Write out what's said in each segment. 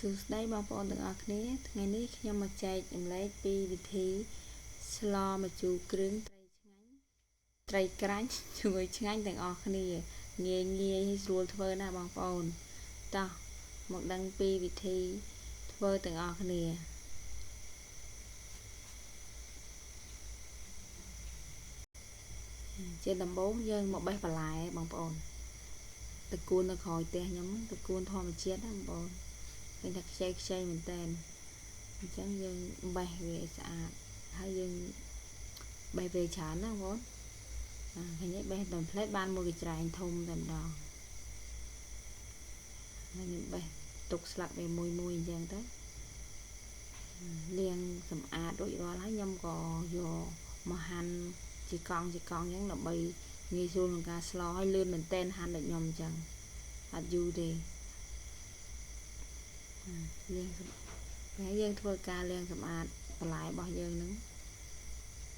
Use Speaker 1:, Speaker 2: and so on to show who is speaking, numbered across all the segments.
Speaker 1: សួស្តីបងប្អូនទាំងអស់គ្នាថ្ងៃនេះខ្ញុំមកចែករំលែកពីវិធីស្លម្ជូរគ្រឿងត្រីក្រាញ់ជាមួយឆ្ងាញ់ទាំងអស់គ្នាងាយស្រួលធ្វើណាបងប្អូនតោះមកដឹងពីវិធីធ្វើទាំងអស់គ្នាជាដំបូងយើងមកបេះបន្លែបងប្អូនតកួននៅក្រោយផ្ទះខ្ញុំតកួនធម្មជាតិណាបងប្អូនឃើញថាខ្ចីមែនតើអញ្ចឹងយើងបេះវាស្អាតហើយយើងបេះវាច្រើនណាបងឃើញបេះតាមផ្លែតបានមួយកញ្ច្រែងធំតែម្ដងហើយខ្ញុំបេះទុកស្លាប់វាមួយអញ្ចឹងទៅលាងសម្អាតរួចរាល់ហើយខ្ញុំក៏យកមកហាន់ជាកង់អញ្ចឹងដើម្បីងាយស្រួលក្នុងការស្លហើយលឿនមែនតើហាន់ដូចខ្ញុំអញ្ចឹងអត់យូរទេលាងហើយយើងធ្វើការលាងសម្អាតបន្លែរបស់យើងហ្នឹង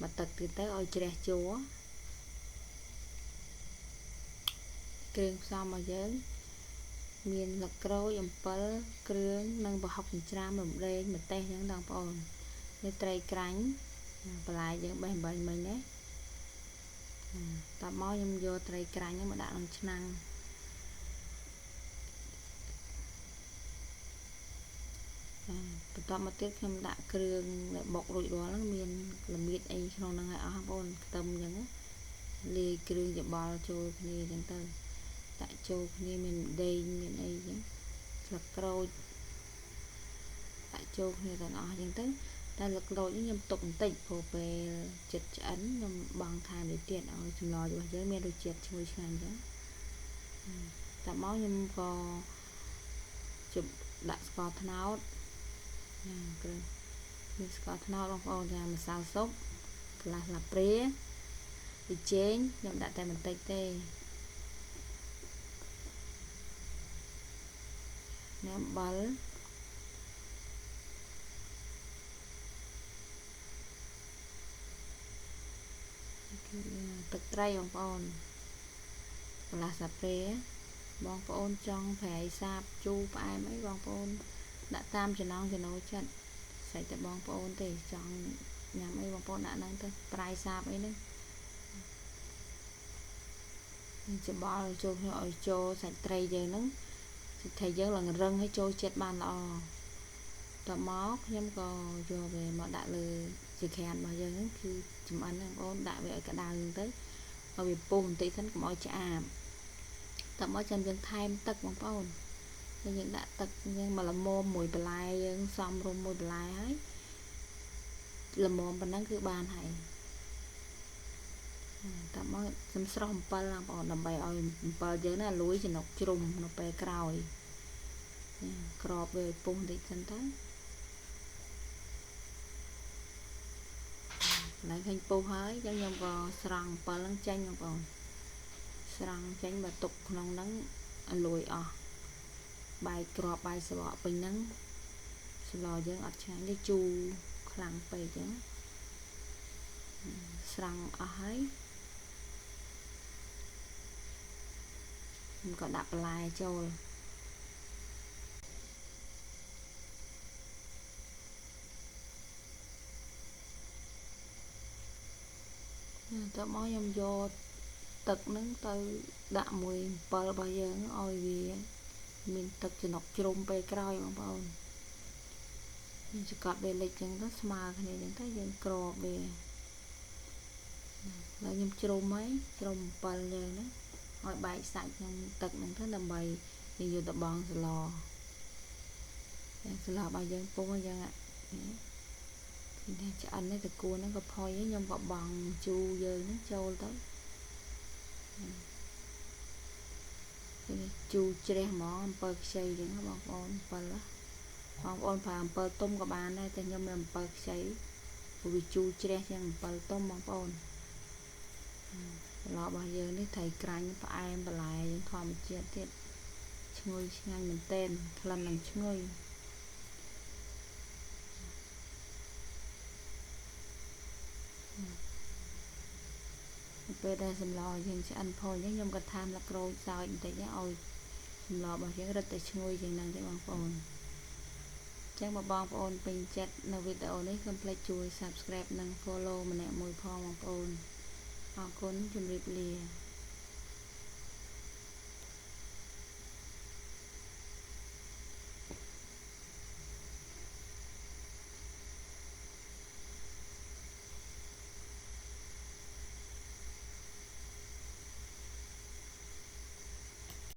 Speaker 1: មកទឹកទៀតទៅឲ្យជ្រះចូលគ្រឿងផ្សំរបស់យើងមានស្លឹកក្រូចអំពិលគ្រឿងនិងប្រហុកចិញ្ច្រាំរំដេងម្ទេសអញ្ចឹងបងប្អូននេះត្រីក្រាញ់បន្លែយើងបេះបាញ់មិញណាតោះមកខ្ញុំយកត្រីក្រាញ់ហ្នឹងមកដាក់ក្នុងឆ្នាំងបន្ទាប់មកទៀតខ្ញុំដាក់គ្រឿងដែលបុករួចរាល់ហ្នឹងមានល្មៀតអីក្នុងហ្នឹងឲ្យអស់បងប្អូនខ្ទឹមអញ្ចឹងលាយគ្រឿងច្បល់ចូលគ្នាអញ្ចឹងទៅដាក់ចូលគ្នាមានដេងមានអីអញ្ចឹងស្លឹកក្រូចដាក់ចូលគ្នាទាំងអស់អញ្ចឹងទៅតែស្លឹកក្រូចនេះខ្ញុំទុកបន្តិចព្រោះពេលចិត្តឆ្អិនខ្ញុំបង់ថែមទៅទៀតឲ្យសម្លរបស់យើងមានរសជាតិឈ្ងុយឆ្ងាញ់អញ្ចឹងតែមកខ្ញុំក៏ជិបដាក់ស្ករត្នោតគ្រឿងមានស្ករត្នោតបងប្អូនចាម្សៅស៊ុបកន្លះស្លាបព្រាប៊ីចេងខ្ញុំដាក់តែបន្តិចទេអំបិលទឹកត្រីបងប្អូនកន្លះស្លាបព្រាបងប្អូនចង់ប្រៃសាបជូរផ្អែមអីបងប្អូនដាក់តាមចំណង់ចំណូលចិត្តស្រេចតែបងប្អូនទេចង់ញ៉ាំអីបងប្អូនដាក់ហ្នឹងទៅប្រៃសាបអីហ្នឹងច្បល់ចូលគ្នាឲ្យចូលសាច់ត្រីយើងហ្នឹងសាច់ត្រីយើងឡើងរឹងឲ្យចូលចិត្តបានល្អតមកខ្ញុំក៏យកវាមកដាក់លើជាក្រានរបស់យើងហ្នឹងគឺចម្អិនបងប្អូនដាក់វាឲ្យក្តៅទៅឲ្យវាពុះបន្តិចសិនកុំឲ្យឆ្អាបតមកចាំយើងថែមទឹកបងប្អូនហើយយើងដាក់ទឹកយើងមកល្មមមួយបន្លែយើងសំរុំមួយបន្លែហើយល្មមប៉ុណ្ណឹងគឺបានហើយតមកសំស្រស់អំពិលបងប្អូនដើម្បីឲ្យអំពិលយើងណាលួយចំណុកជ្រុំនៅពេលក្រោយក្របវាពុះបន្តិចសិនទៅឡើងឃើញពុះហើយអញ្ចឹងខ្ញុំក៏ស្រង់អំពិលហ្នឹងចេញបងប្អូនស្រង់ចេញមកទុកក្នុងហ្នឹងឲ្យលួយអស់បាយក្របបាយស្បកពេញហ្នឹងស្លយើងអត់ឆ្ងាញ់ទេជូរខ្លាំងពេកអញ្ចឹងស្រង់អស់ហើយខ្ញុំក៏ដាក់បន្លែចូលតមកខ្ញុំយកទឹកហ្នឹងទៅដាក់មួយអំពិលរបស់យើងឲ្យវាមានទឹកចំណុកជ្រុំពេលក្រោយបងប្អូនយើងចង្កត់វាលិចចឹងទៅស្មើគ្នាចឹងទៅយើងក្របវាហើយខ្ញុំជ្រុំហើយជ្រុំអំពិលយើងហ្នឹងឲ្យបែកសាច់ក្នុងទឹកហ្នឹងទៅដើម្បីយើងយកទៅបង់ស្លរបស់យើងពុះអញ្ចឹងឆ្អិននេះតកួនហ្នឹងក៏ផុយខ្ញុំក៏បង់ជូរយើងហ្នឹងចូលទៅជូរជ្រះហ្មងអំពិលខ្ចីអញ្ចឹងបងប្អូនអំពិលបងប្អូនប្រើអំពិលទុំក៏បានដែរតែខ្ញុំមានអំពិលខ្ចីព្រោះវាជូរជ្រះជាងអំពិលទុំបងប្អូនរបស់យើងនេះត្រីក្រាញ់ផ្អែមបន្លែយើងធម្មជាតិទៀតឈ្ងុយឆ្ងាញ់មែនទែនក្លិននឹងឈ្ងុយពេលដែលសម្លយើងឆ្អិនផុយខ្ញុំក៏ថែមស្លឹកក្រូចសើចបន្តិចឲ្យសម្លរបស់យើងរឹតតែឈ្ងុយជាងហ្នឹងទេបងប្អូន ចឹងបងប្អូនពេញចិត្តនៅវីដេអូនេះកុំភ្លេចជួយ Subscribe និង Follow ម្នាក់មួយផងបងប្អូនអរគុណជម្រាបលា